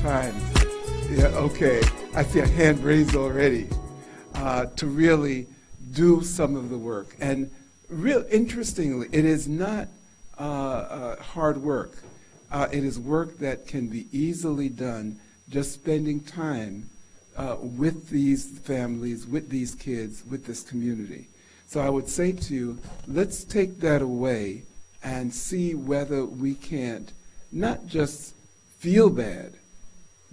time. Yeah, okay. I see a hand raised already to really do some of the work. And interestingly, it is not hard work. It is work that can be easily done just spending time with these families, with these kids, with this community. So I would say to you, let's take that away and see whether we can't not just feel bad,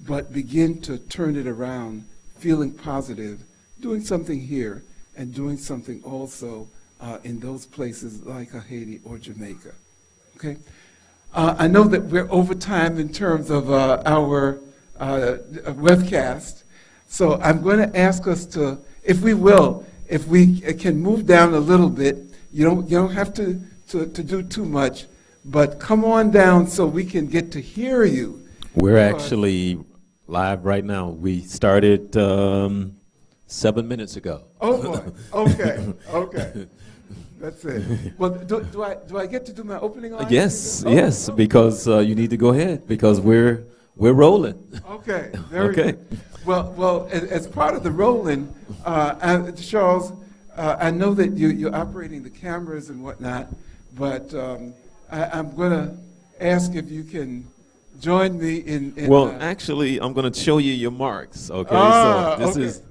but begin to turn it around, feeling positive, doing something here, and doing something also in those places like Haiti or Jamaica. Okay? I know that we're over time in terms of our webcast, so I'm going to ask us to, if we can move down a little bit. You don't have to do too much, but come on down so we can get to hear you. We're actually live right now. We started 7 minutes ago. Oh boy. Okay. That's it. Well, do I get to do my opening line? Yes, because you need to go ahead because we're rolling. Okay. Very good. Well, as part of the rolling, Charles, I know that you're operating the cameras and whatnot, but I'm going to ask if you can join me in well, actually, I'm going to show you your marks. Okay,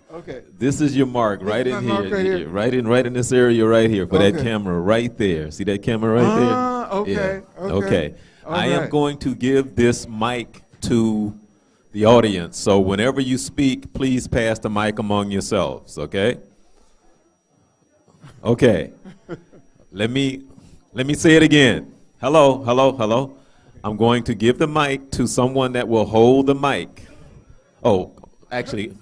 this is your mark right in here, right in this area right here for that camera right there. See that camera right there? Okay. Yeah. Okay. I am going to give this mic to the audience. So whenever you speak, please pass the mic among yourselves. Okay. Okay. Let me say it again. Hello. I'm going to give the mic to someone that will hold the mic. Oh, actually.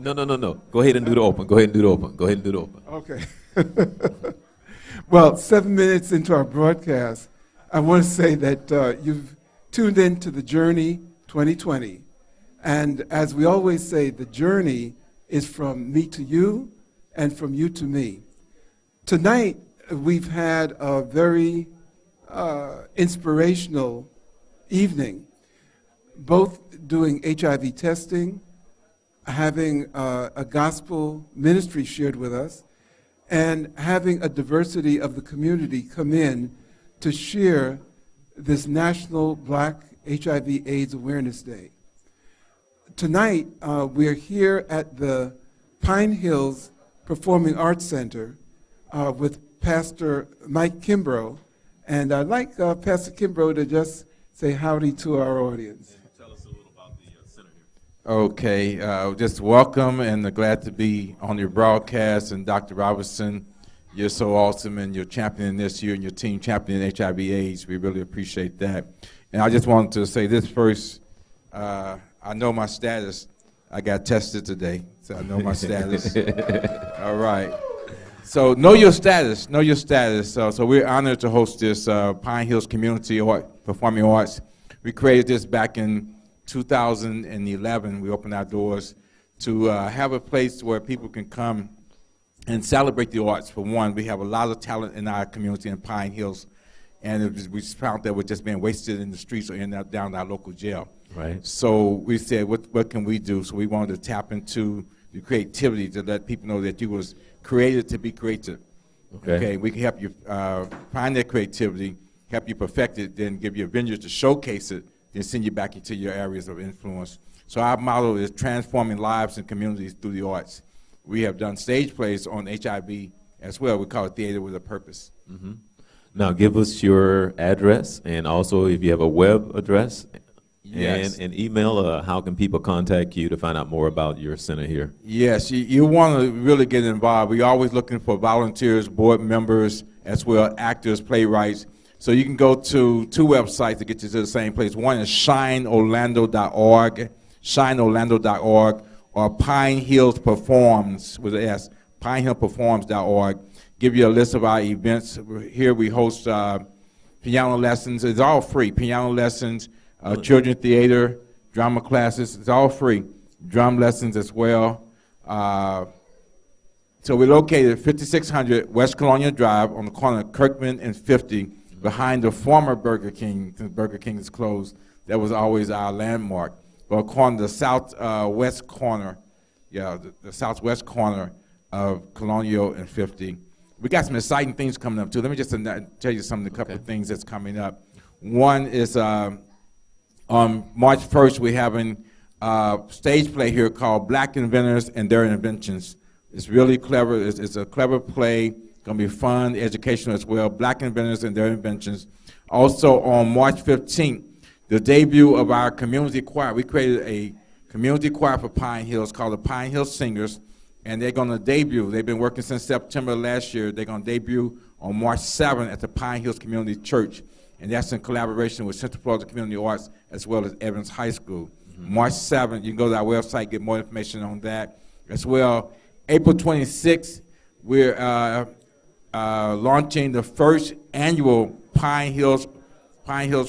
No. Go ahead and do the open. Okay. Well, 7 minutes into our broadcast, I want to say that you've tuned in to the Journey 2020. And as we always say, the journey is from me to you and from you to me. Tonight, we've had a very inspirational evening, both doing HIV testing, having a gospel ministry shared with us, and having a diversity of the community come in to share this National Black HIV/AIDS Awareness Day. Tonight, we're here at the Pine Hills Performing Arts Center with Pastor Mike Kimbrough, and I'd like Pastor Kimbrough to just say howdy to our audience. Tell us a little about the center here. Okay, just welcome and glad to be on your broadcast. And Dr. Robertson, you're so awesome, and you're championing this year, and your team championing HIV/AIDS. We really appreciate that. And I just wanted to say this first. I know my status. I got tested today, so I know my status. All right. So know your status. So we're honored to host this Pine Hills Community Performing Arts. We created this back in 2011. We opened our doors to have a place where people can come and celebrate the arts. For one, we have a lot of talent in our community in Pine Hills, and we found that we're just being wasted in the streets or down our local jail. Right. So we said, what can we do? So we wanted to tap into the creativity to let people know that you was created to be creative. Okay. We can help you find that creativity, help you perfect it, then give you a venue to showcase it, then send you back into your areas of influence. So our motto is transforming lives and communities through the arts. We have done stage plays on HIV as well. We call it Theater with a Purpose. Mm-hmm. Now give us your address, and also if you have a web address. Yes. And an email, how can people contact you to find out more about your center here? Yes, you want to really get involved. We're always looking for volunteers, board members, as well actors, playwrights. So you can go to two websites to get you to the same place. One is shineorlando.org, or Pine Hills Performs, with an S, pinehillperforms.org. Give you a list of our events. Here we host piano lessons. It's all free, piano lessons, children theater, drama classes, it's all free. Drum lessons as well. So we're located at 5600 West Colonial Drive on the corner of Kirkman and 50, behind the former Burger King. Since Burger King is closed, that was always our landmark. well, corner, the southwest corner, the southwest corner of Colonial and 50. We got some exciting things coming up too. Let me just tell you a couple of things that's coming up. One is on March 1st, we're having a stage play here called Black Inventors and Their Inventions. It's really clever. It's a clever play. It's going to be fun, educational as well. Black Inventors and Their Inventions. Also on March 15th, the debut of our community choir. We created a community choir for Pine Hills called the Pine Hills Singers, and they're going to debut. They've been working since September last year. They're going to debut on March 7th at the Pine Hills Community Church, and that's in collaboration with Central Florida Community Arts as well as Evans High School. March 7th, you can go to our website, get more information on that. As well, April 26th, we're launching the first annual Pine Hills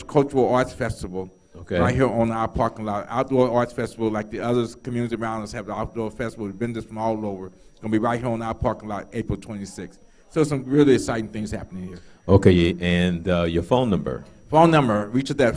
Cultural Arts Festival. Okay. Right here on our parking lot. Outdoor Arts Festival, like the other communities around us have the outdoor festival, vendors from all over. It's going to be right here on our parking lot, April 26th. So some really exciting things happening here. Okay, and your phone number? Phone number, reach us at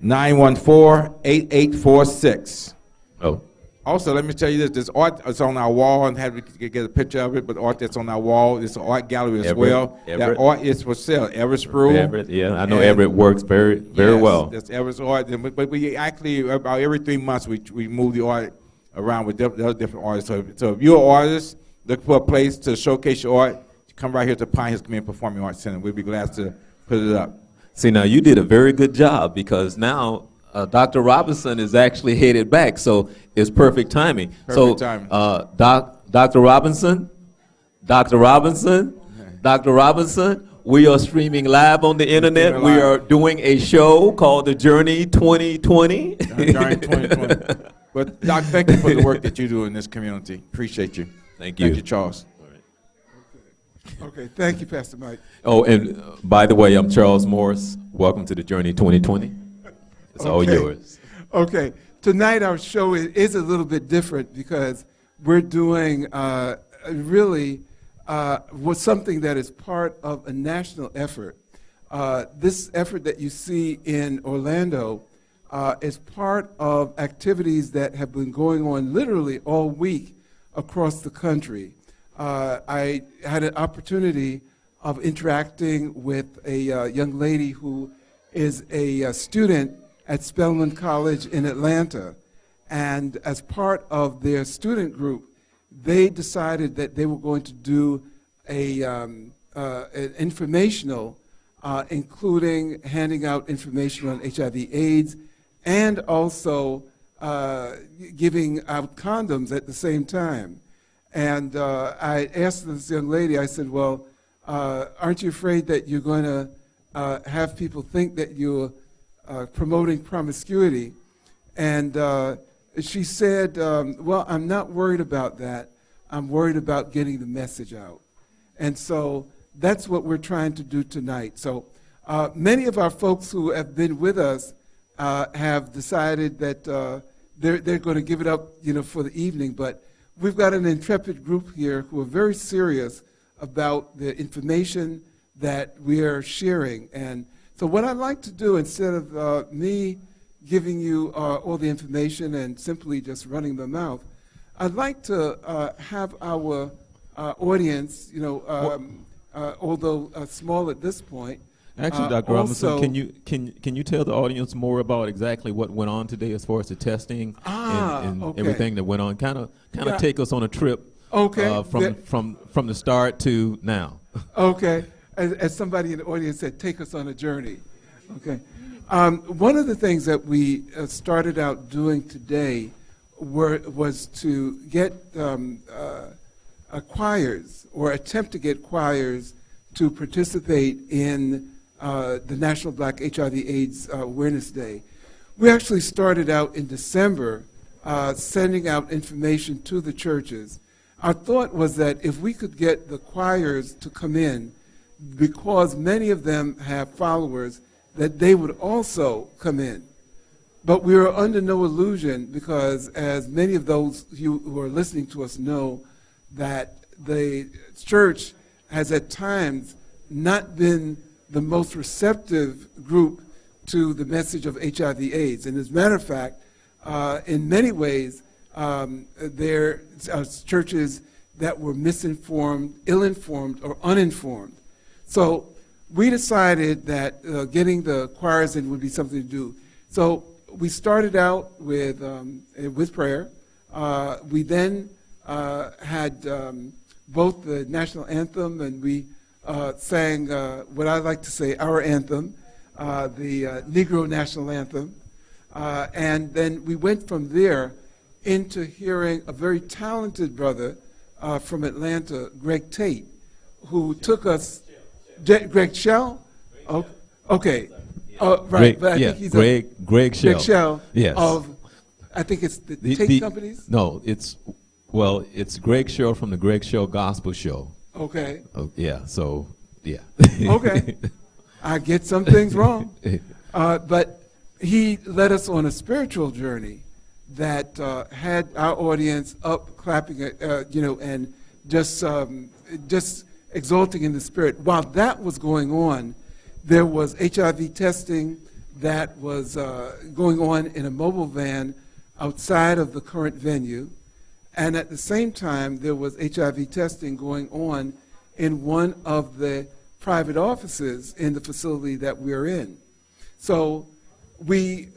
407-914-8846. Oh. Also, let me tell you this art is on our wall, and have to get a picture of it, but art that's on our wall, it's an art gallery as well. Everett. That art is for sale. Everett Spruill. Everett, yeah, I know Everett works very well. That's Everett's art, but we actually, about every 3 months, we move the art around with different artists. So if you're an artist, look for a place to showcase your art, come right here to Pine Hills Community Performing Arts Center. We'd be glad to put it up. See, now you did a very good job, because now Dr. Robinson is actually headed back, so it's perfect timing. Perfect timing. Dr. Robinson, we are streaming live on the internet. We are doing a show called The Journey 2020. Journey 2020. But Doc, thank you for the work that you do in this community. Appreciate you. Thank you. Thank you, Charles. Okay, thank you, Pastor Mike. Oh, and by the way, I'm Charles Morris. Welcome to The Journey 2020. It's all yours. Okay, tonight our show is a little bit different, because we're doing really was something that is part of a national effort. This effort that you see in Orlando is part of activities that have been going on literally all week across the country. I had an opportunity of interacting with a young lady who is a student at Spelman College in Atlanta, and as part of their student group, they decided that they were going to do an informational, including handing out information on HIV/AIDS, and also giving out condoms at the same time. And I asked this young lady, I said, well, aren't you afraid that you're going to have people think that you're promoting promiscuity? And she said, well, I'm not worried about that. I'm worried about getting the message out. And so that's what we're trying to do tonight. So many of our folks who have been with us have decided that they're going to give it up, for the evening. But we've got an intrepid group here who are very serious about the information that we are sharing. And so what I'd like to do, instead of me giving you all the information and simply just running the mouth, I'd like to have our audience, although small at this point. Actually, Dr. Robinson, can you tell the audience more about exactly what went on today as far as the testing and okay. everything that went on? Kind of take us on a trip from the start to now. Okay. As somebody in the audience said, take us on a journey. Okay. One of the things that we started out doing today was to get choirs, or attempt to get choirs, to participate in the National Black HIV/AIDS Awareness Day. We actually started out in December sending out information to the churches. Our thought was that if we could get the choirs to come in, because many of them have followers, that they would also come in. But we were under no illusion, because as many of those you who are listening to us know, that the church has at times not been the most receptive group to the message of HIV/AIDS. And as a matter of fact, in many ways, there are churches that were misinformed, ill-informed, or uninformed. So we decided that getting the choirs in would be something to do. So we started out with prayer. We then had both the national anthem, and we sang what I like to say, our anthem, the Negro National Anthem. And then we went from there into hearing a very talented brother from Atlanta, Greg Tate, who took us. Greg Shell? Oh, okay. Right. Greg, but I yeah, think he's Greg Shell. Greg Shell. Yes. Of, I think it's the Tate Companies? No, it's Greg Shell from the Greg Shell Gospel Show. Okay. Oh, yeah, so, yeah. Okay. I get some things wrong. But he led us on a spiritual journey that had our audience up clapping, and just exulting in the spirit. While that was going on, there was HIV testing that was going on in a mobile van outside of the current venue. And at the same time, there was HIV testing going on in one of the private offices in the facility that we're in. So we,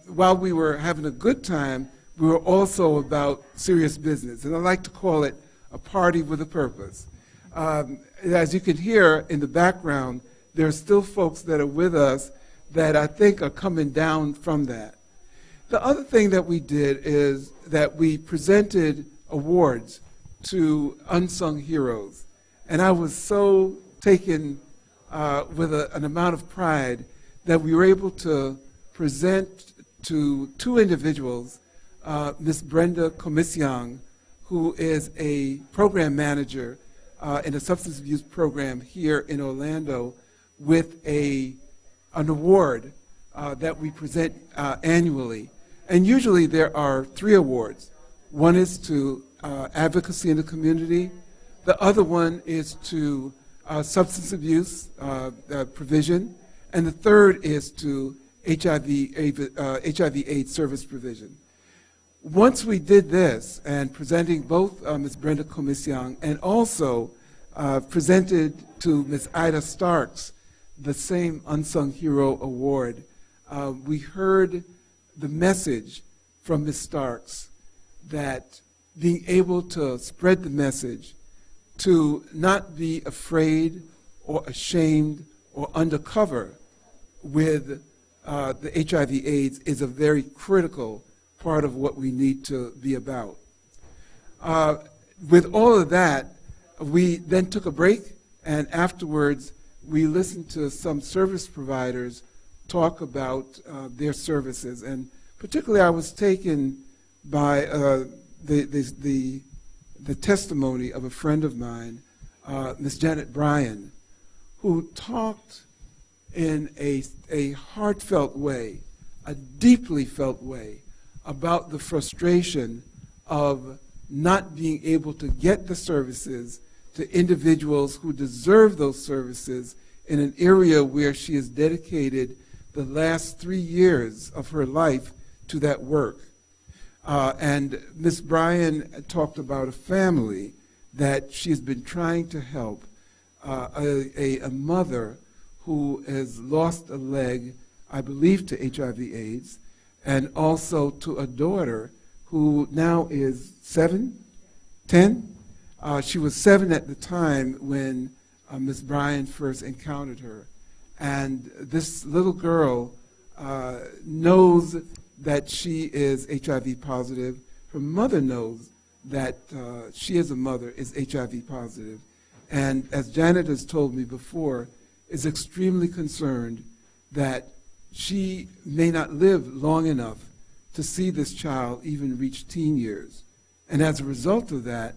while we were having a good time, we were also about serious business. And I like to call it a party with a purpose. As you can hear in the background, there are still folks that are with us that I think are coming down from that. The other thing that we did is that we presented awards to unsung heroes. And I was so taken with an amount of pride that we were able to present to two individuals, Ms. Brenda Comisiong, who is a program manager in a substance abuse program here in Orlando, with an award that we present annually. And usually there are 3 awards. One is to advocacy in the community. The other one is to substance abuse provision. And the third is to HIV/AIDS service provision. Once we did this, and presenting both Ms. Brenda Comisiong and also presented to Ms. Ida Starks the same Unsung Hero Award, we heard the message from Ms. Starks that being able to spread the message, to not be afraid or ashamed or undercover with the HIV/AIDS is a very critical part of what we need to be about. With all of that, we then took a break, and afterwards we listened to some service providers talk about their services. And particularly I was taken by the testimony of a friend of mine, Ms. Janet Bryan, who talked in a heartfelt way, a deeply felt way, about the frustration of not being able to get the services to individuals who deserve those services in an area where she has dedicated the last 3 years of her life to that work. And Ms. Bryan talked about a family that she has been trying to help, a mother who has lost a leg, I believe, to HIV/AIDS, and also to a daughter who now is 7, 10. She was 7 at the time when Ms. Bryan first encountered her. And this little girl knows that she is HIV positive. Her mother knows that she as a mother is HIV positive. And as Janet has told me before, is extremely concerned that she may not live long enough to see this child even reach teen years. And as a result of that,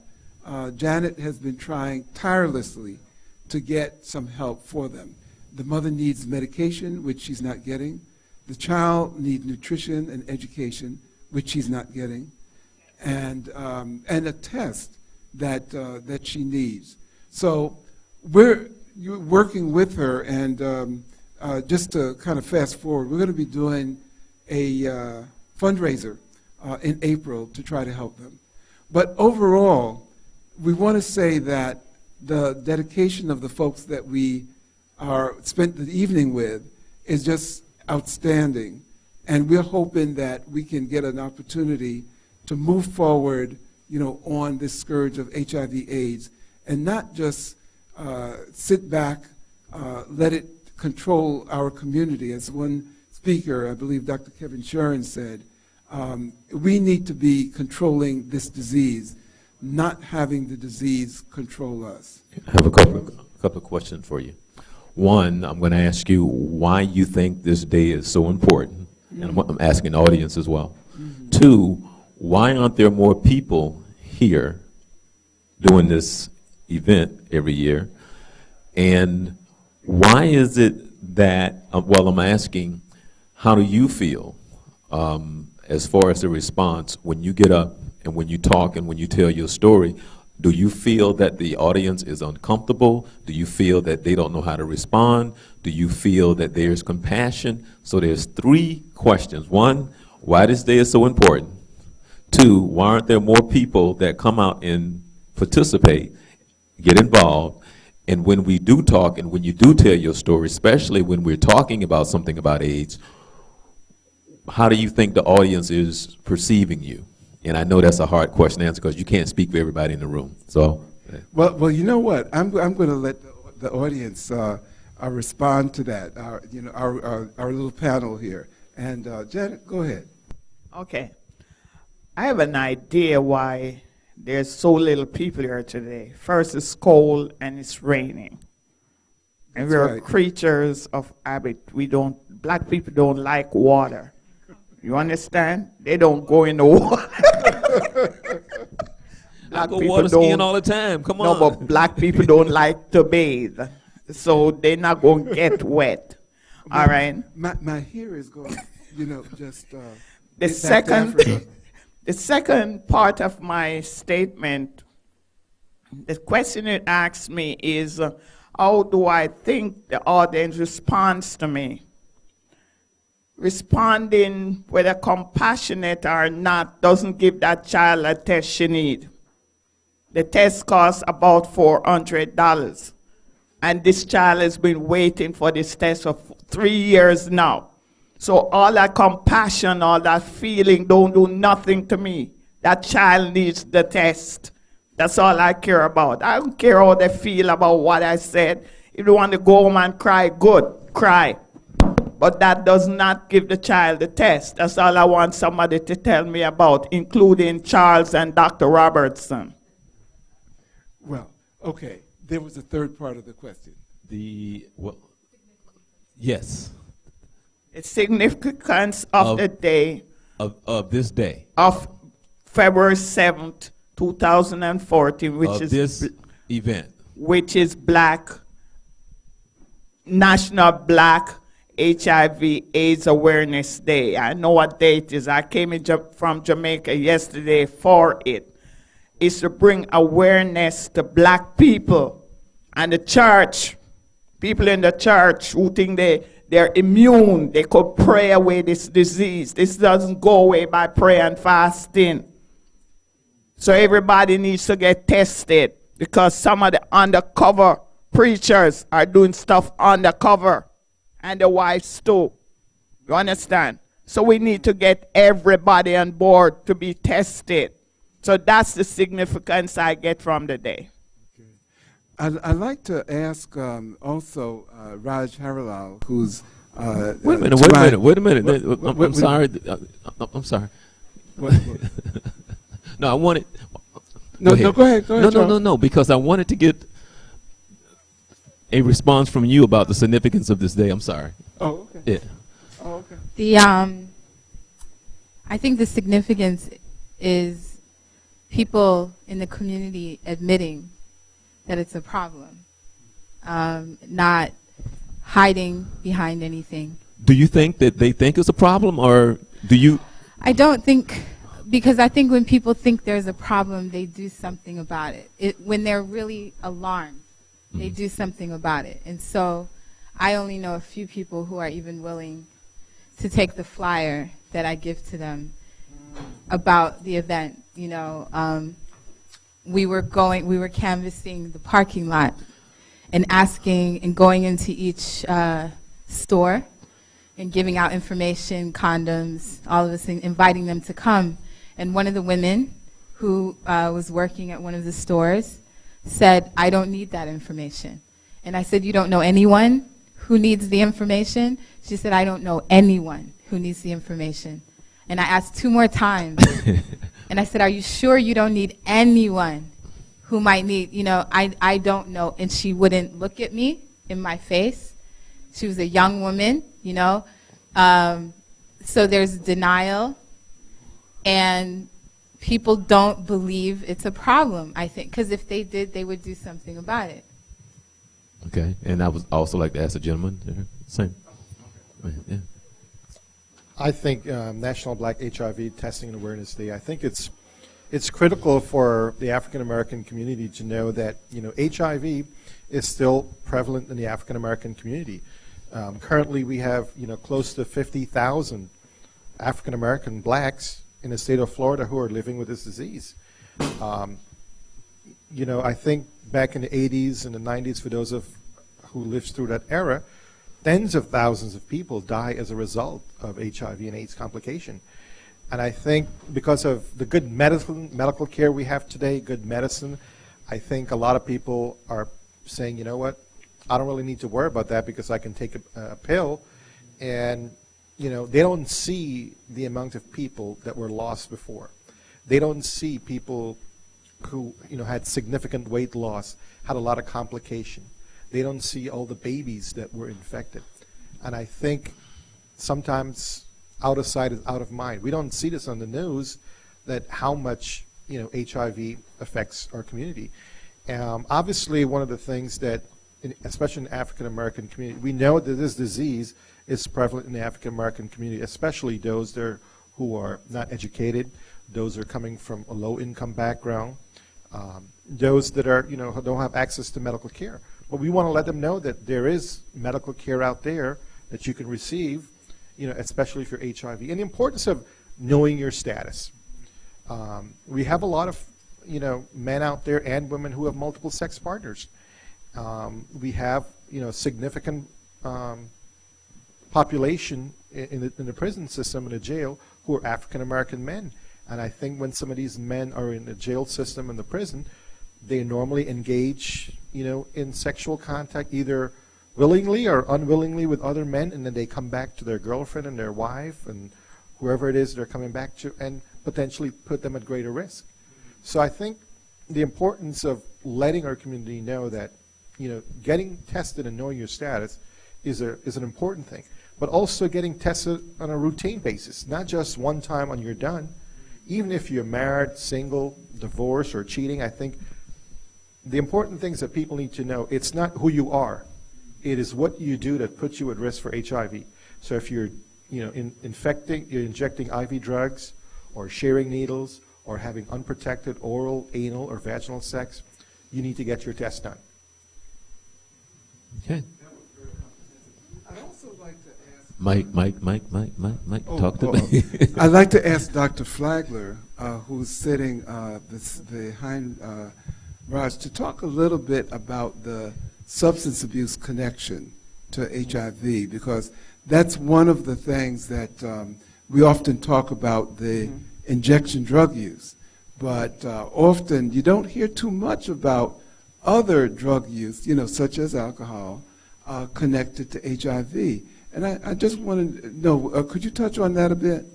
Janet has been trying tirelessly to get some help for them. The mother needs medication, which she's not getting. The child needs nutrition and education, which she's not getting, and a test that she needs. So we're working with her, and just to kind of fast forward, we're going to be doing a fundraiser in April to try to help them. But overall, we want to say that the dedication of the folks that we spent the evening with is just outstanding. And we're hoping that we can get an opportunity to move forward, on this scourge of HIV/AIDS, and not just sit back, let it control our community. As one speaker, I believe Dr. Kevin Shuren said, we need to be controlling this disease, not having the disease control us. I have a couple of questions for you. One, I'm going to ask you why you think this day is so important, and I'm asking the audience as well. Two, why aren't there more people here doing this event every year? And why is it that, well, I'm asking, how do you feel as far as the response when you get up and when you talk and when you tell your story? Do you feel that the audience is uncomfortable? Do you feel that they don't know how to respond? Do you feel that there's compassion? So there's three questions. One, why this day is so important. Two, why aren't there more people that come out and participate, get involved? And when we do talk and when you do tell your story, especially when we're talking about something about AIDS, how do you think the audience is perceiving you? And I know that's a hard question to answer because you can't speak for everybody in the room. So, well, you know what? I'm going to let the audience respond to that. Our little panel here. And Janet, go ahead. Okay. I have an idea why there's so little people here today. First, it's cold and it's raining. And we're creatures of habit. Black people don't like water. You understand? They don't go in the water. I go water skiing all the time. Come on. No, but black people don't like to bathe. So they're not going to get wet. All right? My hair is going, just... The second part of my statement, the question it asks me is, how do I think the audience responds to me? Responding, whether compassionate or not, doesn't give that child a test she needs. The test costs about $400. And this child has been waiting for this test for 3 years now. So all that compassion, all that feeling don't do nothing to me. That child needs the test. That's all I care about. I don't care how they feel about what I said. If they want to go home and cry, good, cry. But that does not give the child the test. That's all I want somebody to tell me about, including Charles and Dr. Robertson. Well, okay. There was a third part of the question. Yes. The significance of the day. Of this day. Of February 7th, 2014, which is this event. Which is National Black HIV/AIDS Awareness Day. I know what day it is. I came in from Jamaica yesterday for it. It's to bring awareness to black people and the church. People in the church who think they're immune. They could pray away this disease. This doesn't go away by prayer and fasting. So everybody needs to get tested because some of the undercover preachers are doing stuff undercover, and the wives too. You understand? So we need to get everybody on board to be tested. So that's the significance I get from the day. I'd like to ask also Raj Harilal, who's... Wait a minute. I'm sorry. I'm sorry. No, I wanted... No, go ahead. No, because I wanted to get a response from you about the significance of this day. I'm sorry. Oh, okay. Yeah. Oh, okay. I think the significance is people in the community admitting that it's a problem, not hiding behind anything. Do you think that they think it's a problem, or do you? I don't think, because I think when people think there's a problem, they do something about it. When they're really alarmed, they do something about it. And so I only know a few people who are even willing to take the flyer that I give to them about the event. You know, we were canvassing the parking lot and asking and going into each store and giving out information, condoms, all of this thing, inviting them to come. And one of the women who was working at one of the stores said, "I don't need that information." And I said, "You don't know anyone who needs the information?" She said, "I don't know anyone who needs the information." And I asked 2 more times. And I said, "Are you sure you don't need anyone who might need, you know, I don't know." And she wouldn't look at me in my face. She was a young woman, you know. So there's denial. And people don't believe it's a problem, I think. Because if they did, they would do something about it. Okay, and I would also like to ask the gentleman there. Same. Yeah. I think National Black HIV Testing and Awareness Day, I think it's critical for the African American community to know that, you know, HIV is still prevalent in the African American community. Currently we have, you know, close to 50,000 African American blacks in the state of Florida who are living with this disease. You know, I think back in the 80s and the 90s, for those of who lived through that era, tens of thousands of people die as a result of HIV and AIDS complication. And I think because of the good medical care we have today, good medicine, I think a lot of people are saying, you know what, I don't really need to worry about that because I can take a pill. And, you know, they don't see the amount of people that were lost before. They don't see people who, you know, had significant weight loss, had a lot of complication. They don't see all the babies that were infected. And I think sometimes out of sight is out of mind. We don't see this on the news, that how much, you know, HIV affects our community. Obviously, one of the things that, especially in the African American community, we know that this disease is prevalent in the African American community, especially those there who are not educated, those are coming from a low income background, those that are, you know, don't have access to medical care. But we want to let them know that there is medical care out there that you can receive, you know, especially for HIV. And the importance of knowing your status. We have a lot of, you know, men out there and women who have multiple sex partners. We have, you know, significant population in the prison system, in the jail, who are African American men. And I think when some of these men are in the jail system and the prison, they normally engage, you know, in sexual contact, either willingly or unwillingly with other men, and then they come back to their girlfriend and their wife and whoever it is they're coming back to, and potentially put them at greater risk. So I think the importance of letting our community know that, you know, getting tested and knowing your status is an important thing, but also getting tested on a routine basis, not just one time when you're done. Even if you're married, single, divorced, or cheating, I think the important things that people need to know, it's not who you are. It is what you do that puts you at risk for HIV. So if you're, you know, you're injecting IV drugs, or sharing needles, or having unprotected oral, anal, or vaginal sex, you need to get your test done. Okay. I'd also like to ask... Mike, talk to me. I'd like to ask Dr. Flagler, who's sitting behind Raj, to talk a little bit about the substance abuse connection to HIV, because that's one of the things that we often talk about, the injection drug use. But often you don't hear too much about other drug use, you know, such as alcohol, connected to HIV. And I just want to know, could you touch on that a bit?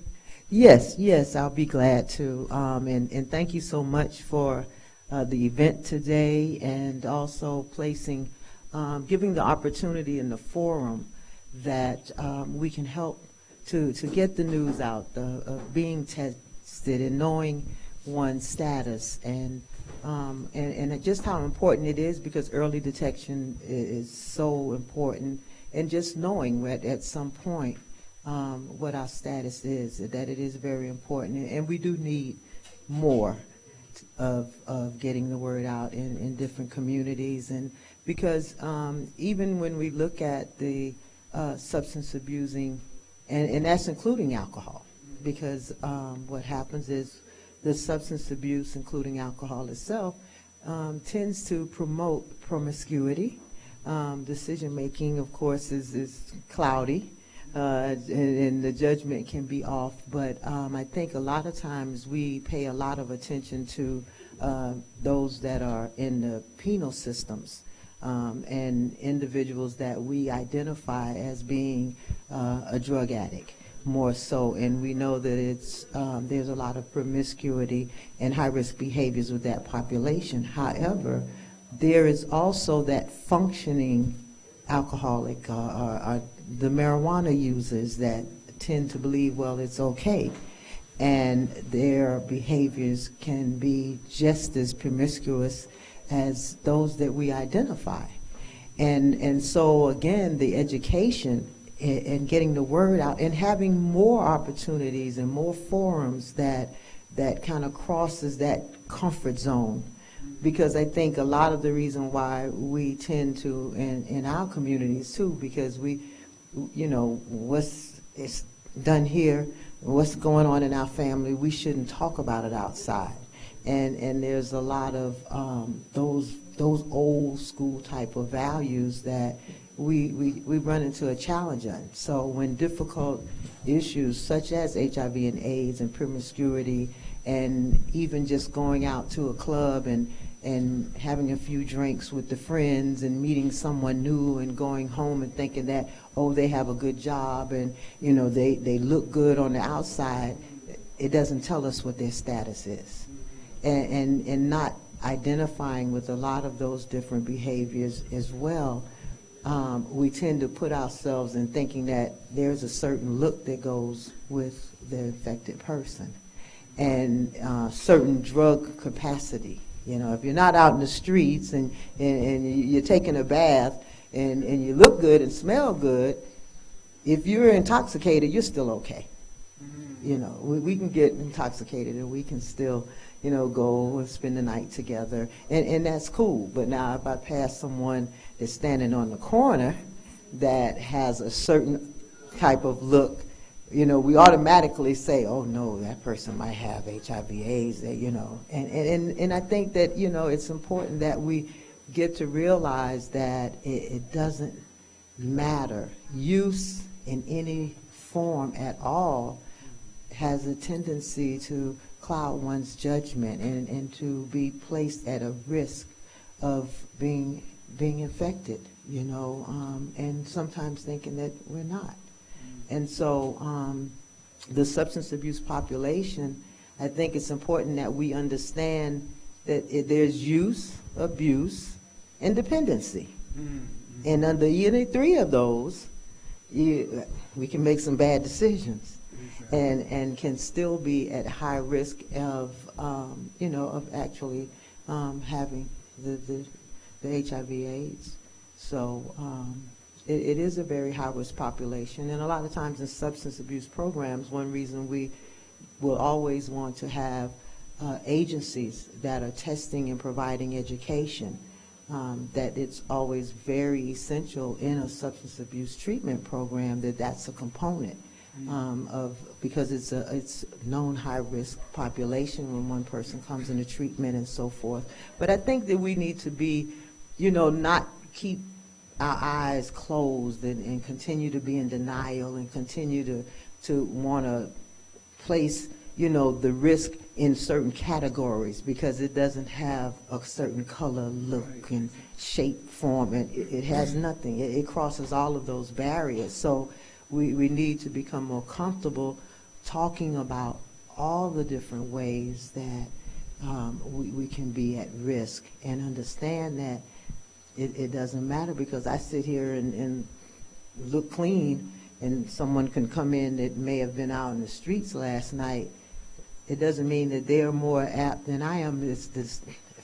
Yes, I'll be glad to. And thank you so much for the event today, and also giving the opportunity in the forum that we can help to get the news out of being tested and knowing one's status, and just how important it is, because early detection is so important, and just knowing at some point what our status is, that it is very important, and we do need more of getting the word out in different communities, and because even when we look at the substance abusing, and that's including alcohol, because what happens is the substance abuse, including alcohol itself, tends to promote promiscuity. Decision making, of course, is cloudy, and the judgment can be off. But I think a lot of times we pay a lot of attention to those that are in the penal systems, and individuals that we identify as being a drug addict more so, and we know that it's there's a lot of promiscuity and high-risk behaviors with that population. However, there is also that functioning alcoholic, the marijuana users that tend to believe, well, it's okay, and their behaviors can be just as promiscuous as those that we identify. And so again, the education and getting the word out and having more opportunities and more forums that kind of crosses that comfort zone. Because I think a lot of the reason why we tend to, in our communities too, because we, what's it's done here, what's going on in our family, we shouldn't talk about it outside. And there's a lot of those old school type of values that we run into a challenge on. So when difficult issues such as HIV and AIDS and promiscuity, and even just going out to a club and having a few drinks with the friends and meeting someone new and going home and thinking that, oh, they have a good job and they look good on the outside, it doesn't tell us what their status is. And not identifying with a lot of those different behaviors as well, we tend to put ourselves in thinking that there's a certain look that goes with the infected person, and certain drug capacity. If you're not out in the streets and you're taking a bath and you look good and smell good, if you're intoxicated, you're still okay. We can get intoxicated and we can still go and spend the night together, and that's cool. But now if I pass someone that's standing on the corner that has a certain type of look, we automatically say, oh no, that person might have HIV AIDS, and I think that, it's important that we get to realize that it doesn't matter. Use in any form at all has a tendency to cloud one's judgment and to be placed at a risk of being infected, and sometimes thinking that we're not. And so the substance abuse population, I think it's important that we understand that there's use, abuse, and dependency. And under any three of those, we can make some bad decisions. And can still be at high risk of, of actually having the HIV/AIDS. So it is a very high-risk population. And a lot of times in substance abuse programs, one reason we will always want to have agencies that are testing and providing education, that it's always very essential in a substance abuse treatment program that's a component. Because it's known high-risk population when one person comes into treatment and so forth. But I think that we need to be, not keep our eyes closed and continue to be in denial and continue to want to place, the risk in certain categories because it doesn't have a certain color, look, and shape, form, and it has nothing. It crosses all of those barriers. So we need to become more comfortable talking about all the different ways that we can be at risk, and understand that it doesn't matter because I sit here and look clean and someone can come in that may have been out in the streets last night. It doesn't mean that they're more apt than I am. If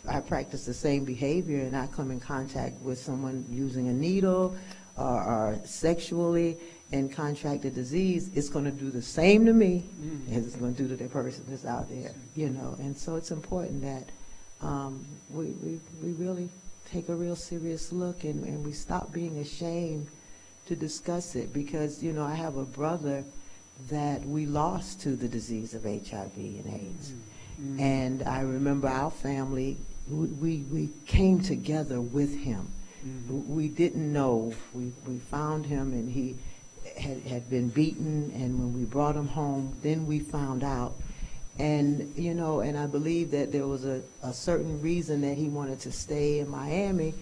I practice the same behavior and I come in contact with someone using a needle or sexually and contract a disease, it's going to do the same to me as it's going to do to the person that's out there, And so it's important that we really take a real serious look, and we stop being ashamed to discuss it, because, you know, I have a brother that we lost to the disease of HIV and AIDS. Mm-hmm. And I remember our family, we came together with him. Mm-hmm. We didn't know. We found him, and he had been beaten, and when we brought him home, then we found out. And, you know, and I believe that there was a certain reason that he wanted to stay in Miami,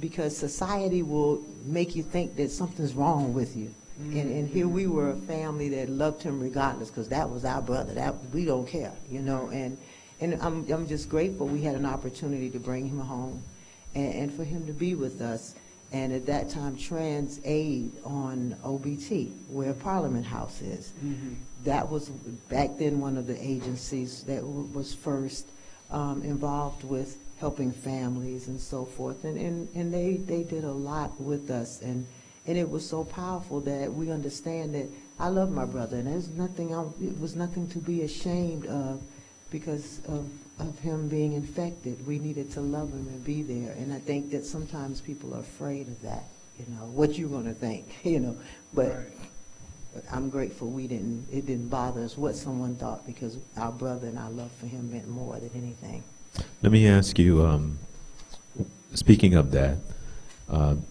because society will make you think that something's wrong with you. Mm-hmm. And here we were, a family that loved him regardless, because that was our brother. That we don't care, you know. And I'm just grateful we had an opportunity to bring him home, and for him to be with us. And at that time, Trans Aid on OBT, where Parliament House is. Mm-hmm. That was back then one of the agencies that was first involved with helping families and so forth. And they did a lot with us. And it was so powerful that we understand that I love my brother, and there's nothing, it was nothing to be ashamed of because of him being infected. We needed to love him and be there. And I think that sometimes people are afraid of that, you know, what you're going to think, you know. But right. I'm grateful it didn't bother us what someone thought, because our brother and our love for him meant more than anything. Let me ask you, speaking of that,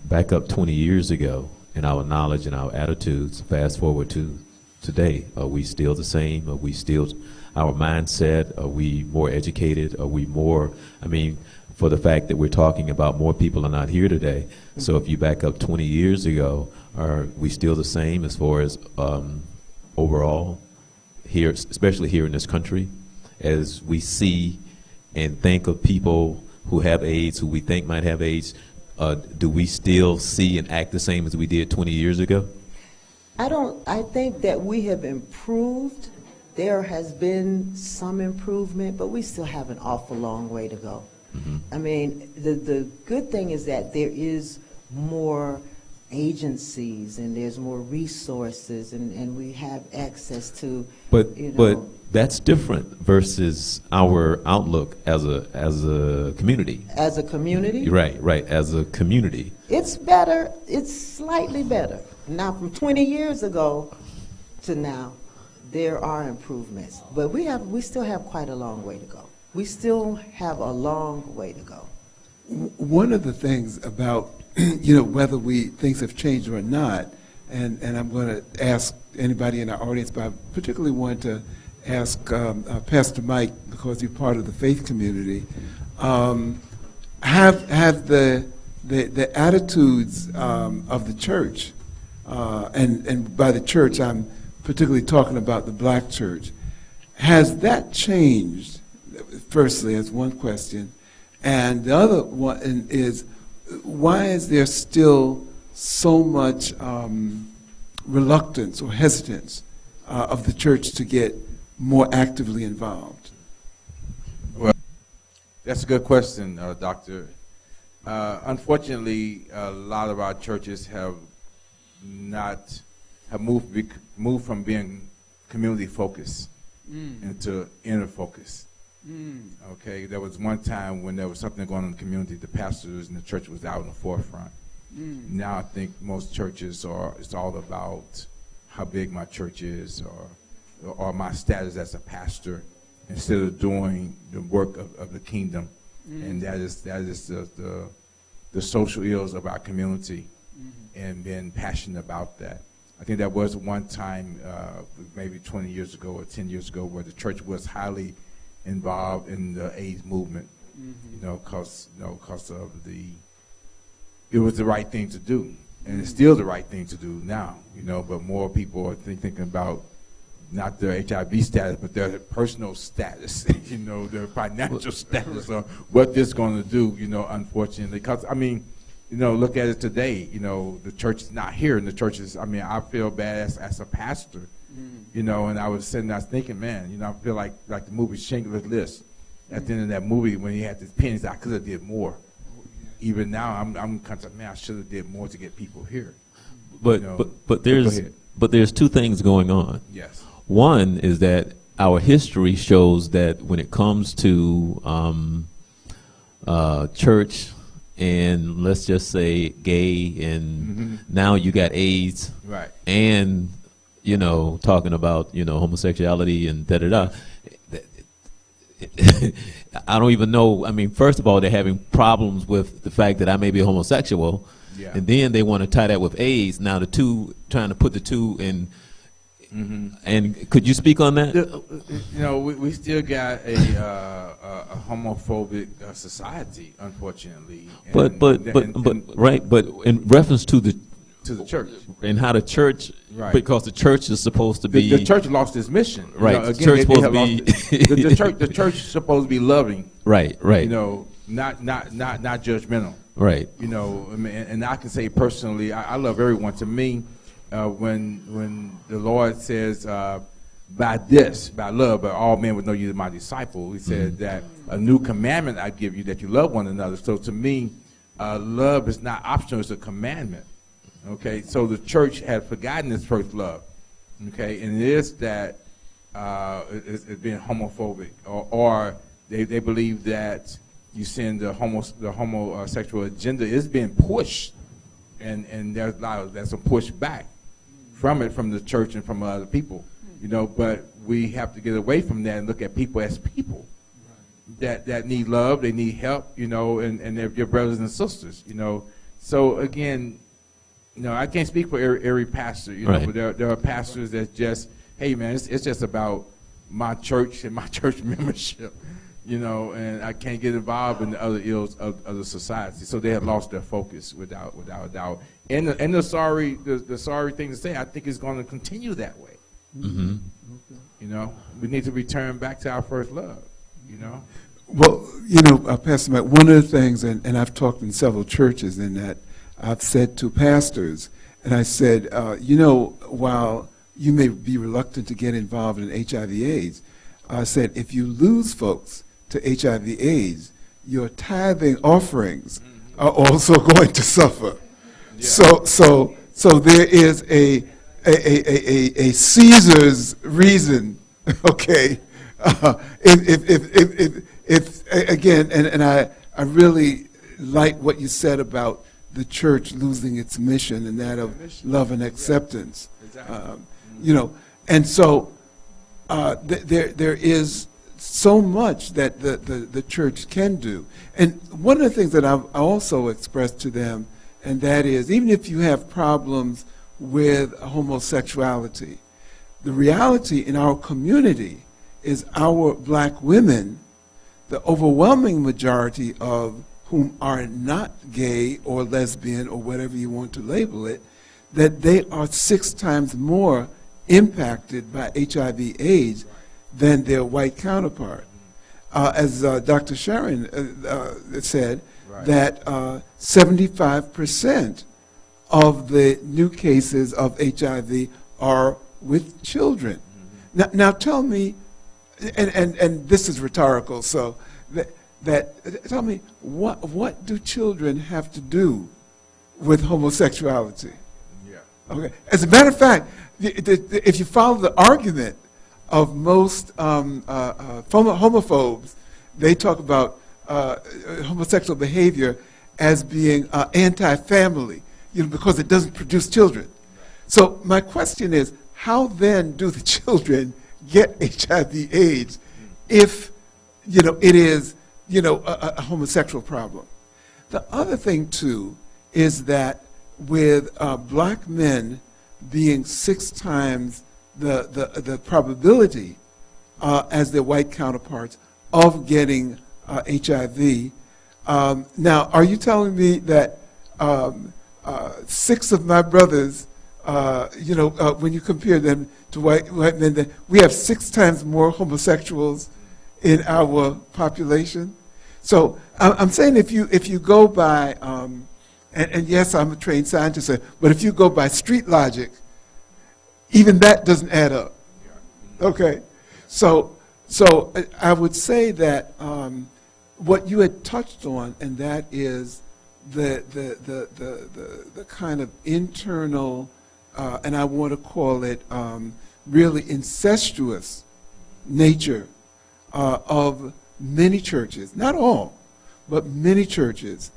back up 20 years ago in our knowledge and our attitudes, fast forward to today, are we still the same? Are we still, our mindset, are we more educated? Are we more, I mean, for the fact that we're talking about more people are not here today. Mm-hmm. So if you back up 20 years ago, are we still the same as far as overall here, especially here in this country, as we see and think of people who have AIDS, who we think might have AIDS? Do we still see and act the same as we did 20 years ago? I think that we have improved. There has been some improvement, but we still have an awful long way to go. Mm-hmm. I mean, the good thing is that there is more agencies and there's more resources, and we have access to, but that's different versus our outlook as a community. As a community? Right, as a community. It's better, it's slightly better. Now, from 20 years ago to now, there are improvements, but we still have quite a long way to go. We still have a long way to go. One of the things about, you know, whether things have changed or not, and I'm going to ask anybody in our audience, but I particularly want to ask Pastor Mike, because he's part of the faith community, have the attitudes of the church, and by the church I'm particularly talking about the black church, has that changed? Firstly, as one question, and the other one is, why is there still so much reluctance or hesitance of the church to get more actively involved? Well, that's a good question, Doctor. Unfortunately, a lot of our churches have moved from being community focused into inner focus. Okay, there was one time when there was something going on in the community, the pastors and the church was out in the forefront. Now I think most churches it's all about how big my church is or my status as a pastor, instead of doing the work of the kingdom. And that is the social ills of our community, and being passionate about that. I think there was one time, maybe 20 years ago or 10 years ago, where the church was highly involved in the AIDS movement, because of it was the right thing to do, and it's still the right thing to do now, but more people are thinking about not their HIV status, but their personal status, their financial status, or what this is going to do, unfortunately. Because, look at it today, the church is not here, and the church is, I feel bad as a pastor, and I was sitting there thinking, man, I feel like the movie Schindler's List. At the end of that movie, when he had this pennies, I could have did more. Even now, I'm kind of, man, I should have did more to get people here. But there's two things going on. Yes. One is that our history shows that when it comes to church and let's just say gay, and now you got AIDS, Right. and talking about homosexuality and da da da. I don't even know. I mean, first of all, they're having problems with the fact that I may be homosexual, Yeah. and then they want to tie that with AIDS. Now the two, trying to put the two in. And could you speak on that? We still got a homophobic society, unfortunately. But in reference to the church and how the church, Right. because the church is supposed to be the church lost its mission. Right. The The church supposed to be the church is supposed to be loving. right. Not judgmental. Right. And I can say personally, I love everyone. To me, when the Lord says, by love, but all men would know you are my disciple, he said that a new commandment I give you, that you love one another. So to me, love is not optional, it's a commandment. Okay, so the church had forgotten its first love. Okay, and it is that it's being homophobic, or they believe that you send the homosexual agenda is being pushed, and there's some pushback from the church and from other people, But we have to get away from that and look at people as people that need love, they need help, and they're your brothers and sisters, So again, I can't speak for every pastor, Right. but there are pastors that just, hey man, it's just about my church and my church membership, and I can't get involved in the other ills of the society. So they have lost their focus without a doubt. And the sorry thing to say, I think it's going to continue that way. Mm-hmm. We need to return back to our first love. Well, Pastor Mike, one of the things, and I've talked in several churches, in that I've said to pastors, and I said, while you may be reluctant to get involved in HIV/AIDS, I said, if you lose folks to HIV/AIDS, your tithing offerings are also going to suffer. Yeah. So there is a Caesar's reason, okay? If again, and I really like what you said about the church losing its mission, and that of love and acceptance. Exactly. And so there is so much that the church can do. And one of the things that I've also expressed to them, and that is, even if you have problems with homosexuality, the reality in our community is our black women, the overwhelming majority of whom are not gay or lesbian or whatever you want to label it, that they are 6 times more impacted by HIV/AIDS than their white counterpart. As Dr. Sharon said, Right. that 75% of the new cases of HIV are with children. Now tell me, and this is rhetorical, so tell me, what do children have to do with homosexuality? Yeah. Okay. As a matter of fact, if you follow the argument of most homophobes, they talk about homosexual behavior as being anti-family, because it doesn't produce children. So my question is, how then do the children get HIV/AIDS if it is a homosexual problem? The other thing too is that with black men being 6 times the probability as their white counterparts of getting HIV. Now, are you telling me that 6 of my brothers, when you compare them to white men, that we have 6 times more homosexuals in our population? So I'm saying if you go by, and yes, I'm a trained scientist, but if you go by street logic, even that doesn't add up. Okay, so I would say that what you had touched on, and that is the kind of internal, and I want to call it really incestuous nature of many churches, not all, but many churches,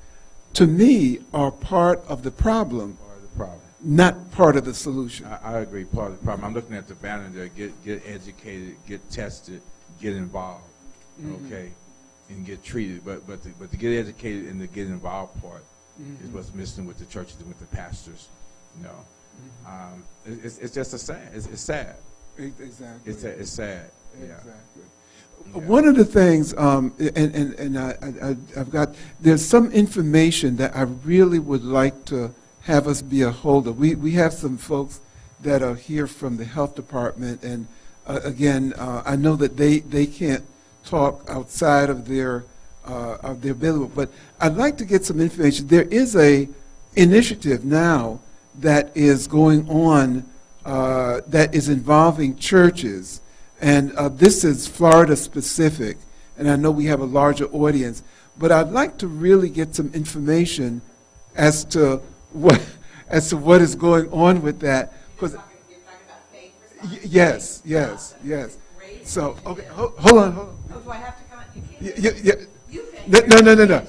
to me, are part of the problem, Part of the problem. not part of the solution. I agree, part of the problem. I'm looking at the banner there, get educated, get tested, get involved, okay, and get treated. But to get educated and to get involved part is what's missing with the churches and with the pastors, you know. It's just it's sad. Exactly. It's sad. Yeah. Exactly. Yeah. One of the things, I've got, there's some information that I really would like to have us be a hold of. We have some folks that are here from the health department, and again, I know that they can't talk outside of their ability, but I'd like to get some information. There is a initiative now that is going on that is involving churches. And this is Florida specific, and I know we have a larger audience, but I'd like to really get some information as to what is going on with that. Because yes. So okay, hold on. Oh, do I have to come? You can't. Yeah. You can. No.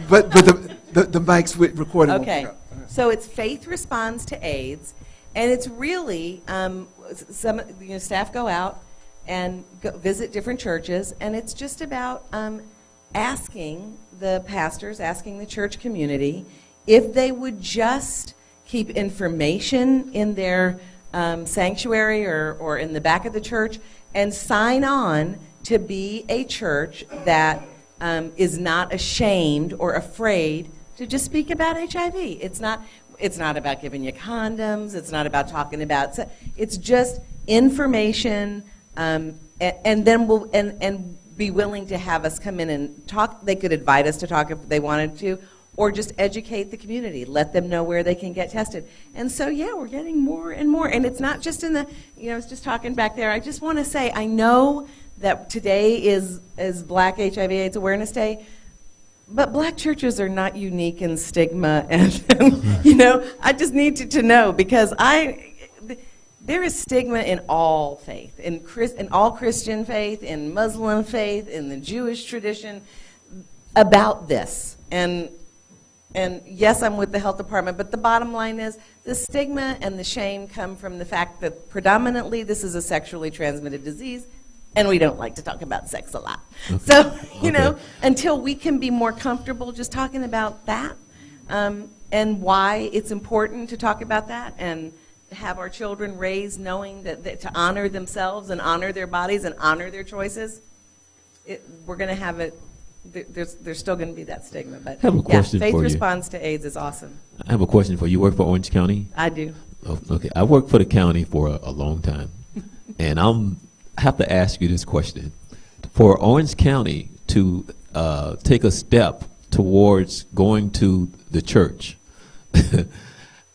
But the mic's recording. Okay. So it's Faith Responds to AIDS, and it's really some staff go out and visit different churches, and it's just about asking the pastors, asking the church community if they would just keep information in their sanctuary or in the back of the church and sign on to be a church that is not ashamed or afraid to just speak about HIV. It's not about giving you condoms. It's not about talking about. It's just information. And then we'll be willing to have us come in and talk. They could invite us to talk if they wanted to, or just educate the community, let them know where they can get tested. And so, yeah, we're getting more and more. And it's not just in the, I was just talking back there. I just want to say, I know that today is Black HIV/AIDS Awareness Day, but Black churches are not unique in stigma. And I just need to know, because there is stigma in all faith, in all Christian faith, in Muslim faith, in the Jewish tradition, about this. And yes, I'm with the health department, but the bottom line is the stigma and the shame come from the fact that predominantly this is a sexually transmitted disease, and we don't like to talk about sex a lot. Okay. So, until we can be more comfortable just talking about that, and why it's important to talk about that, and have our children raised knowing that to honor themselves and honor their bodies and honor their choices, we're going to have it. There's still going to be that stigma. But I have a question Faith for you. Responds to AIDS is awesome. I have a question for you. You work for Orange County? I do. Oh, okay. I worked for the county for a long time. And I have to ask you this question. For Orange County to take a step towards going to the church,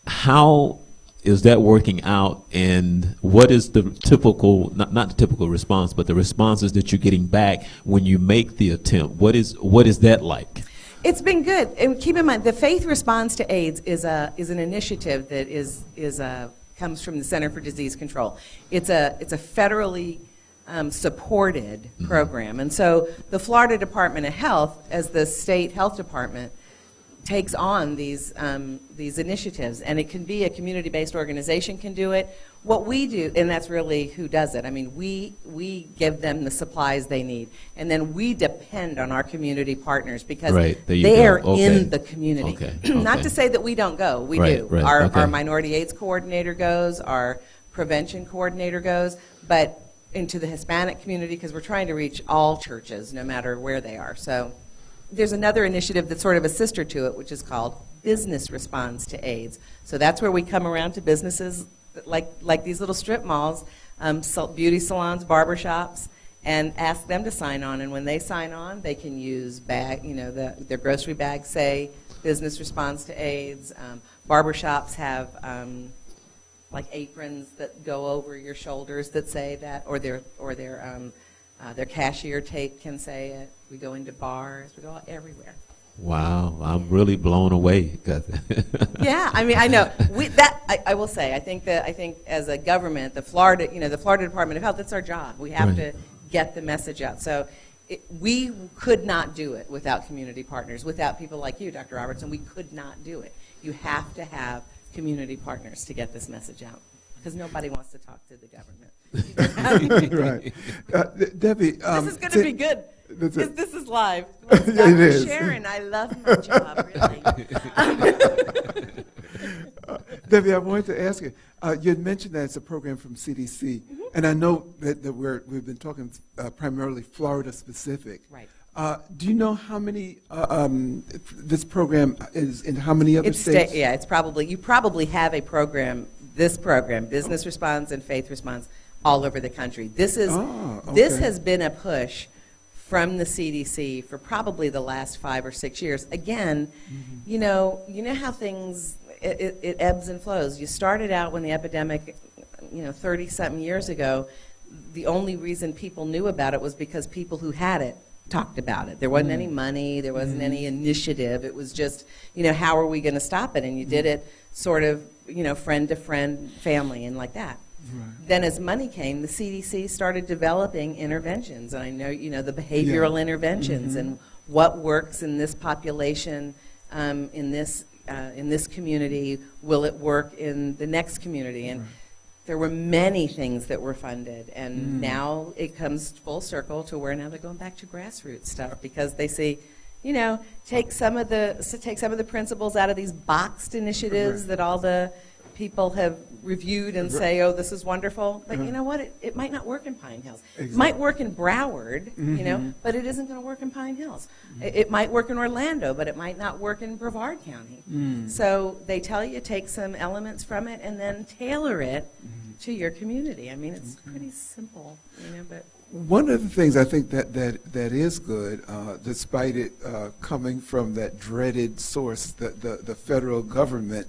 how is that working out, and what is the typical, not the typical response, but the responses that you're getting back when you make the attempt? What is that like? It's been good, and keep in mind, the Faith Responds to AIDS is an initiative that comes from the Center for Disease Control. It's a federally supported program, and so the Florida Department of Health, as the state health department, takes on these initiatives, and it can be a community-based organization can do it. What we do, and that's really who does it. I mean, we give them the supplies they need, and then we depend on our community partners because they are in the community. Okay. Not to say that we don't go. We do. Right. Our minority AIDS coordinator goes, our prevention coordinator goes, but into the Hispanic community, because we're trying to reach all churches, no matter where they are. So there's another initiative that's sort of a sister to it, which is called Business Responds to AIDS. So that's where we come around to businesses like these little strip malls, beauty salons, barbershops, and ask them to sign on. And when they sign on, they can use their grocery bags say Business Responds to AIDS. Barbershops have like aprons that go over your shoulders that say that, or their cashier tape can say it. We go into bars. We go everywhere. Wow, I'm really blown away. Yeah, I mean, I know. I will say, I think as a government, the Florida Department of Health, that's our job. We have to get the message out. So we could not do it without community partners, without people like you, Dr. Robertson. We could not do it. You have to have community partners to get this message out, because nobody wants to talk to the government. Right. Debbie. This is going to be good. Because this is live. It Dr. is. Sharon, I love my job, really. Debbie, I wanted to ask you, you had mentioned that it's a program from CDC, and I know that we've been talking primarily Florida specific. Right. Do you know how many, this program is in how many other states? Yeah, it's probably, you probably have a program, this program, Business Response and Faith Response, all over the country. This has been a push from the CDC for probably the last 5 or 6 years. Again, you know how things, it ebbs and flows. You started out when the epidemic, 30-something years ago, the only reason people knew about it was because people who had it talked about it. There wasn't any money, there wasn't any initiative. It was just, how are we going to stop it? And you did it sort of, friend to friend, family, and like that. Right. Then as money came, the CDC started developing interventions. And I know, the behavioral interventions and what works in this population, in this community, will it work in the next community? And there were many things that were funded, and now it comes full circle to where now they're going back to grassroots stuff, because they see, take some of the principles out of these boxed initiatives that all the people have reviewed and say, oh, this is wonderful. But you know what? It might not work in Pine Hills. Exactly. It might work in Broward, but it isn't going to work in Pine Hills. It might work in Orlando, but it might not work in Brevard County. So they tell you take some elements from it and then tailor it to your community. I mean, it's pretty simple, but. One of the things I think that is good, despite it coming from that dreaded source, the federal government,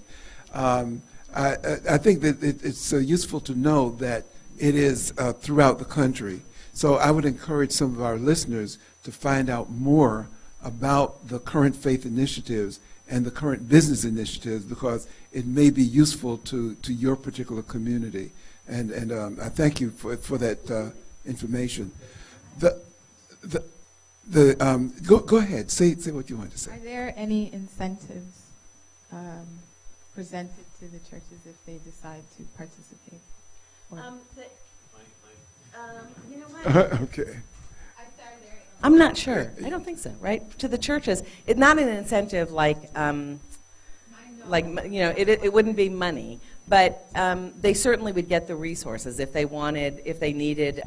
I think that it's useful to know that it is throughout the country. So I would encourage some of our listeners to find out more about the current faith initiatives and the current business initiatives, because it may be useful to your particular community. And I thank you for that information. Go ahead. Say what you want to say. Are there any incentives presented to the churches if they decide to participate? You know what? Okay. I'm not sure. I don't think so. Right? To the churches, it's not an incentive like it wouldn't be money, but they certainly would get the resources if they needed,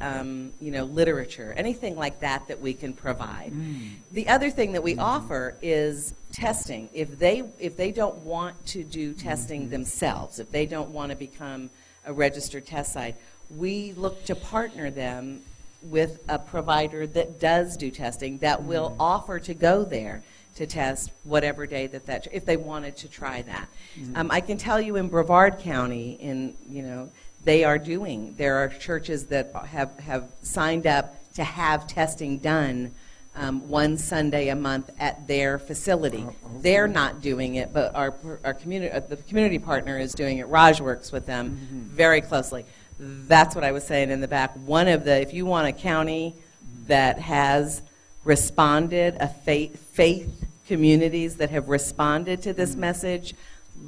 literature, anything like that we can provide. The other thing that we offer is testing. If they don't want to do testing themselves, if they don't want to become a registered test site, we look to partner them with a provider that does do testing, that will offer to go there to test whatever day that if they wanted to try that. I can tell you in Brevard County, there are churches that have signed up to have testing done one Sunday a month at their facility. They're not doing it, but the community partner is doing it. Raj works with them very closely. That's what I was saying in the back. If you want a county that has responded, faith communities that have responded to this message,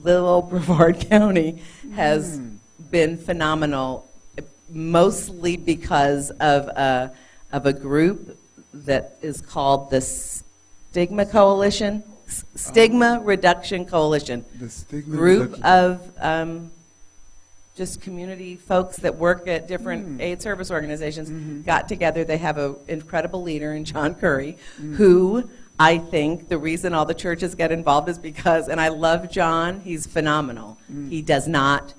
little old Brevard County has been phenomenal, mostly because of a group that is called the Stigma Coalition, Stigma Reduction Coalition. The Stigma group Reduction. Of just community folks that work at different aid service organizations got together. They have an incredible leader in John Curry, who I think the reason all the churches get involved is because, and I love John, he's phenomenal. He does not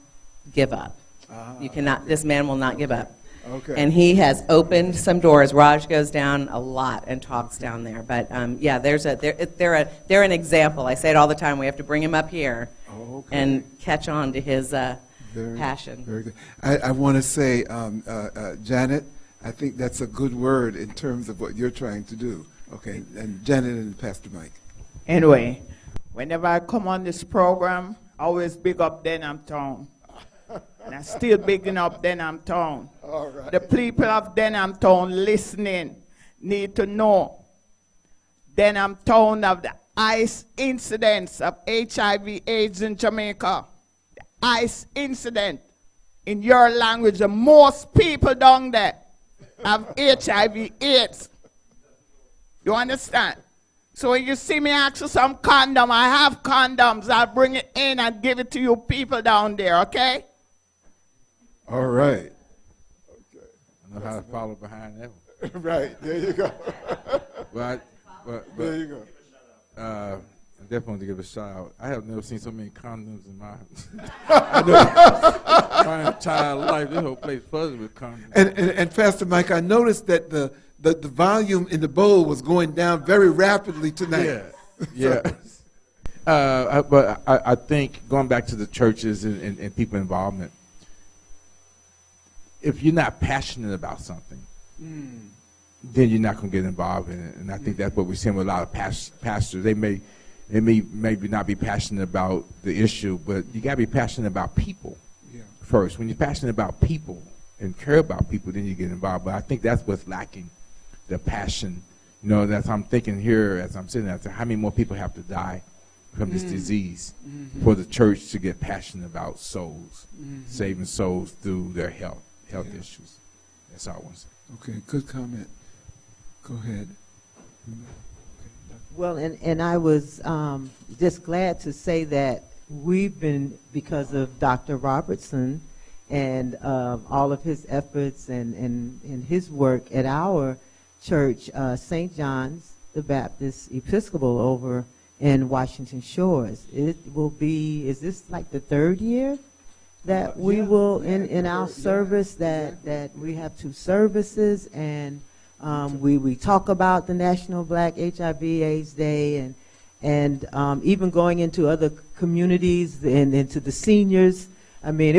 give up. This man will not give up. Okay. And he has opened some doors. Raj goes down a lot and talks down there. But they're an example. I say it all the time. We have to bring him up here and catch on to his passion. Very good. I want to say, Janet, I think that's a good word in terms of what you're trying to do. Okay, and Janet and Pastor Mike. Anyway, whenever I come on this program, I always big up Denham Town. And I still bigging up Denham Town. All right. The people of Denham Town listening. need to know. Then I'm told of the ICE incidents of HIV/AIDS in Jamaica. The ICE incident. In your language, the most people down there have HIV/AIDS. You understand? So when you see me ask for some condom, I have condoms. I'll bring it in and give it to you people down there, okay? All right. Okay. I know how to follow behind that one. Right, there you go. But There you go. I definitely want to give a shout out. I have never seen so many condoms in my my entire life. This whole place buzzing with condoms. And Pastor Mike, I noticed that the volume in the bowl was going down very rapidly tonight. Yeah. But I think going back to the churches and people involvement, if you're not passionate about something, then you're not going to get involved in it. And I think that's what we're seeing with a lot of pastors. They may maybe not be passionate about the issue, but you got to be passionate about people first. When you're passionate about people and care about people, then you get involved. But I think that's what's lacking, the passion. You know, that's I'm thinking here as I'm sitting there, how many more people have to die from this disease for the church to get passionate about souls, saving souls through their health issues. That's all I want to say. Okay, good comment. Go ahead. Well, and I was just glad to say that we've been, because of Dr. Robertson and all of his efforts and his work at our church, St. John's the Baptist Episcopal over in Washington Shores. It will be, is this like the third year that we will, in our service, that we have 2 services, and we talk about the National Black HIV/AIDS Day, and even going into other communities and into the seniors. I mean,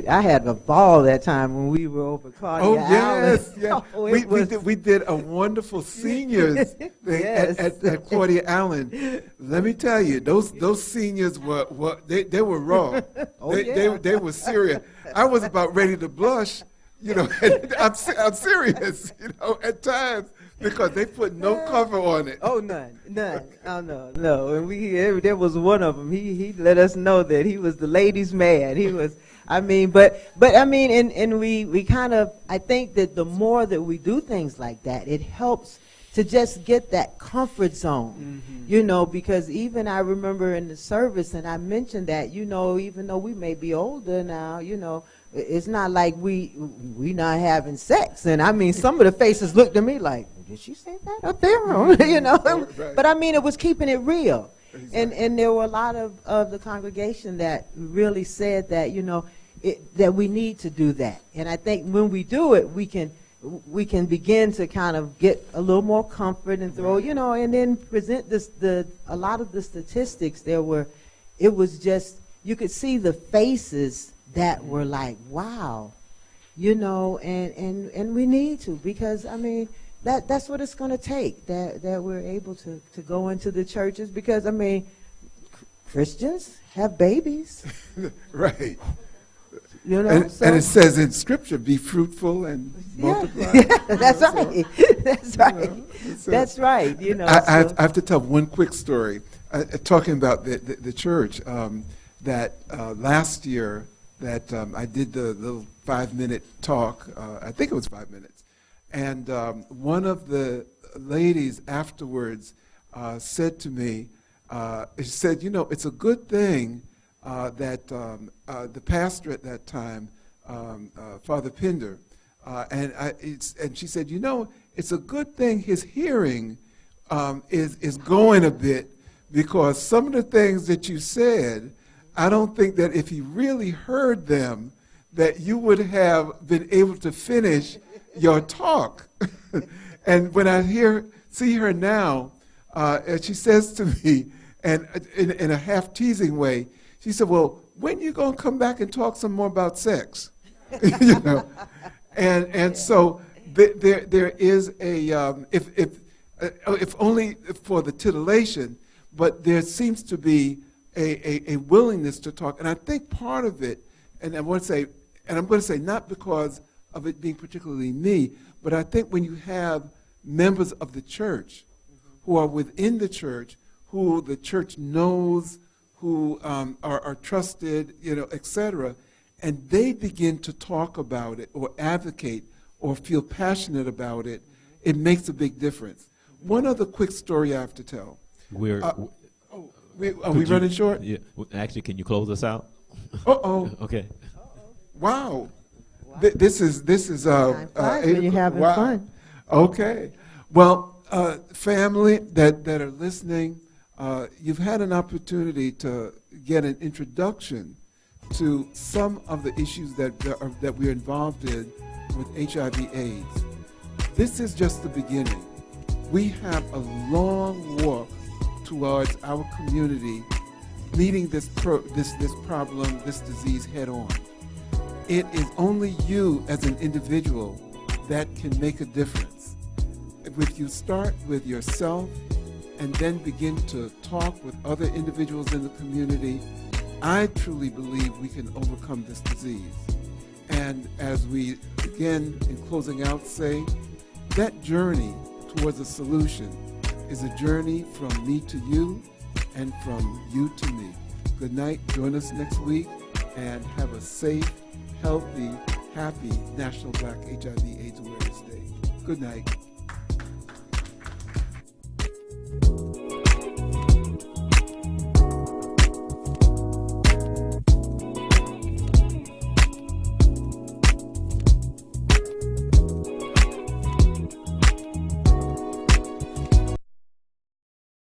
I had a ball that time when we were over Claudia Allen. Yes. Oh, we did a wonderful seniors thing at Claudia Allen. Let me tell you, those seniors were they were raw. They were serious. I was about ready to blush. You know, I'm serious, you know, at times, because they put no cover on it. Oh, none. Oh, no. And there was one of them. He let us know that he was the ladies' man. He was, I mean, but I mean, and we kind of, I think that the more that we do things like that, it helps to just get that comfort zone, you know, because even I remember in the service, and I mentioned that, you know, even though we may be older now, you know, it's not like we not having sex. And I mean, some of the faces looked at me like, did she say that up there? You know, Right. But I mean, it was keeping it real. Exactly. And there were a lot of the congregation that really said that, you know, that we need to do that. And I think when we do it, we can begin to kind of get a little more comfort and throw, you know, and then present a lot of the statistics. It was just, you could see the faces that were like, wow, you know, and we need to, because I mean, that's what it's going to take, that we're able to go into the churches, because I mean, Christians have babies. Right. You know, and it says in Scripture, be fruitful and multiply. Yeah, that's right. That's right. That's right. You know, I have to tell one quick story. Talking about the church, that last year that I did the little 5-minute talk. I think it was 5 minutes. And one of the ladies afterwards said to me, she said, you know, it's a good thing that the pastor at that time, Father Pinder, and she said, you know, it's a good thing his hearing is going a bit, because some of the things that you said, I don't think that if he really heard them, that you would have been able to finish your talk. And when I see her now, and she says to me, and in a half teasing way, she said, well, when are you going to come back and talk some more about sex? You know, and so there is a, if only for the titillation, but there seems to be a willingness to talk. And I think part of it, and I'm going to say not because of it being particularly me, but I think when you have members of the church who are within the church, who the church knows, who are trusted, et cetera, and they begin to talk about it or advocate or feel passionate about it, it makes a big difference. One other quick story I have to tell. Are we running short? Yeah. Actually, can you close us out? Uh-oh. Okay. Wow. This is Time flies when you're having wow. fun. Okay. Well, family that are listening, you've had an opportunity to get an introduction to some of the issues that we're involved in with HIV/AIDS. This is just the beginning. We have a long walk towards our community meeting this problem, this disease head on. It is only you as an individual that can make a difference. If you start with yourself and then begin to talk with other individuals in the community, I truly believe we can overcome this disease. And as we, again, in closing out, say, that journey towards a solution is a journey from me to you and from you to me. Good night. Join us next week and have a safe, healthy, happy National Black HIV/AIDS Awareness Day. Good night.